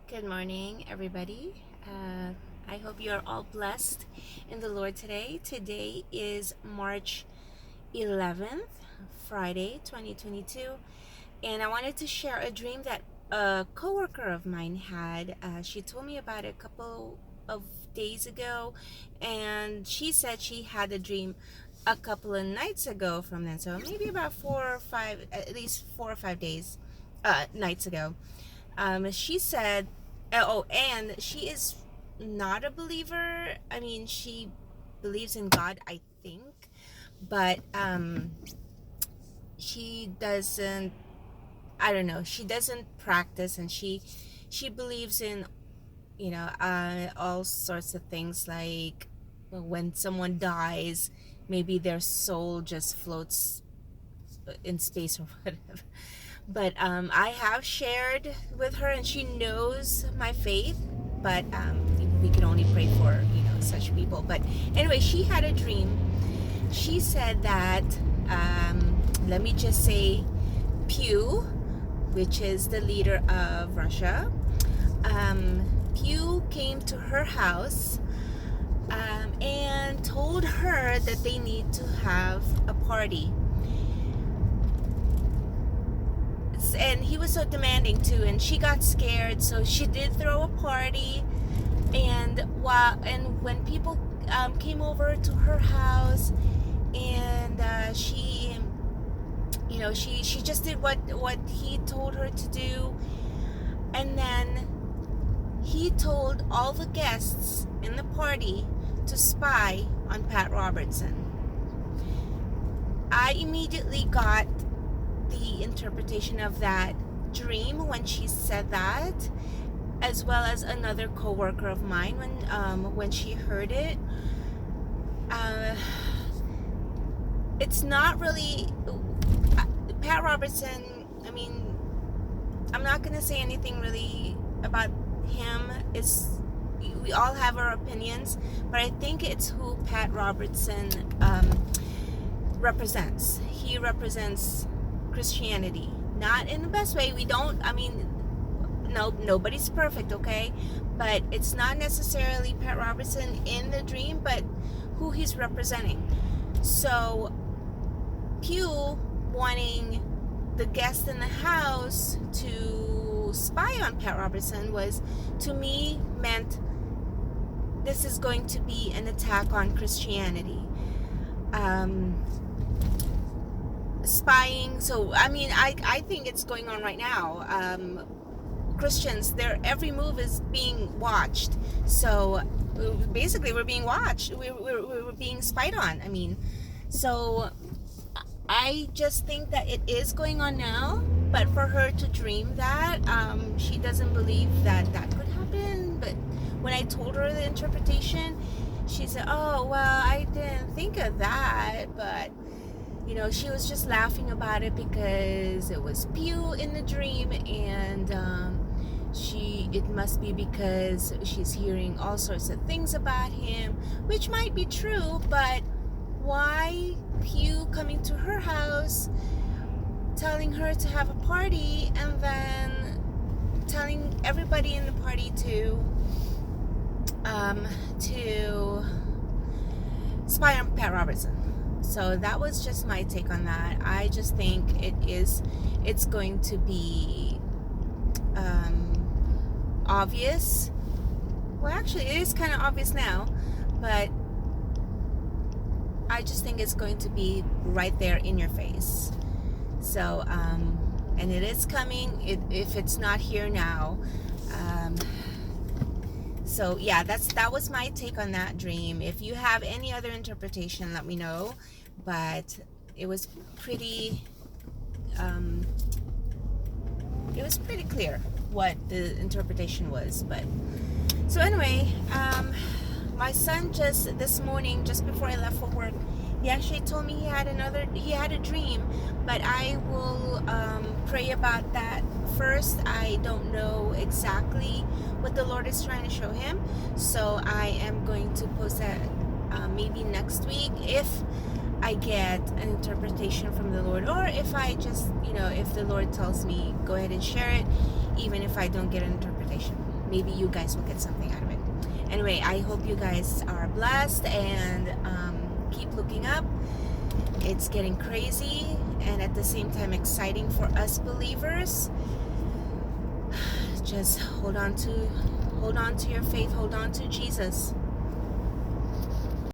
Good morning, everybody. I hope you're all blessed in the Lord today. Today is March 11th, Friday, 2022, and I wanted to share a dream that a coworker of mine had. She told me about it a couple of days ago, and she said she had a dream a couple of nights ago from then. So maybe about 4 or 5, at least 4 or 5 days, nights ago. She said, oh, and she is not a believer. I mean, she believes in God, I think, but she doesn't. I don't know. She doesn't practice, and she believes in all sorts of things like when someone dies, maybe their soul just floats in space or whatever. But I have shared with her, and she knows my faith. But we can only pray for such people. But anyway, she had a dream. She said that let me just say, Pew, which is the leader of Russia, Pew came to her house and told her that they need to have a party. And he was so demanding too, and she got scared, so she did throw a party. And when people came over to her house, and she just did what he told her to do. And then he told all the guests in the party to spy on Pat Robertson. I immediately got the interpretation of that dream when she said that, as well as another coworker of mine when she heard it. It's not really Pat Robertson. I mean, I'm not gonna say anything really about him. We all have our opinions, but I think it's who Pat Robertson represents. He represents Christianity, not in the best way. Nobody's perfect, okay? But it's not necessarily Pat Robertson in the dream, but who he's representing. So Pew wanting the guests in the house to spy on Pat Robertson was, to me, meant this is going to be an attack on Christianity. Spying. So I think it's going on right now. Christians, their every move is being watched. So basically we're being watched. We're being spied on. So I just think that it is going on now. But for her to dream that, she doesn't believe that could happen. But when I told her the interpretation, she said, oh, well, I didn't think of that. But she was just laughing about it because it was Pew in the dream, and it must be because she's hearing all sorts of things about him, which might be true, but why Pew coming to her house, telling her to have a party, and then telling everybody in the party to spy on Pat Robertson? So that was just my take on that. I just think it's going to be obvious. Well, actually, it is kind of obvious now, but I just think it's going to be right there in your face. So, and it is coming, if it's not here now. So yeah, that was my take on that dream. If you have any other interpretation, let me know. But it was pretty clear what the interpretation was. But so anyway, my son just this morning, just before I left for work, he actually told me he had a dream. But I will pray about that first. I don't know exactly what the Lord is trying to show him, so I am going to post that maybe next week if I get an interpretation from the Lord, or if I just if the Lord tells me go ahead and share it, even if I don't get an interpretation. maybe you guys will get something out of it. Anyway, I hope you guys are blessed and keep looking up. It's getting crazy and at the same time exciting for us believers. Just hold on to your faith, hold on to Jesus.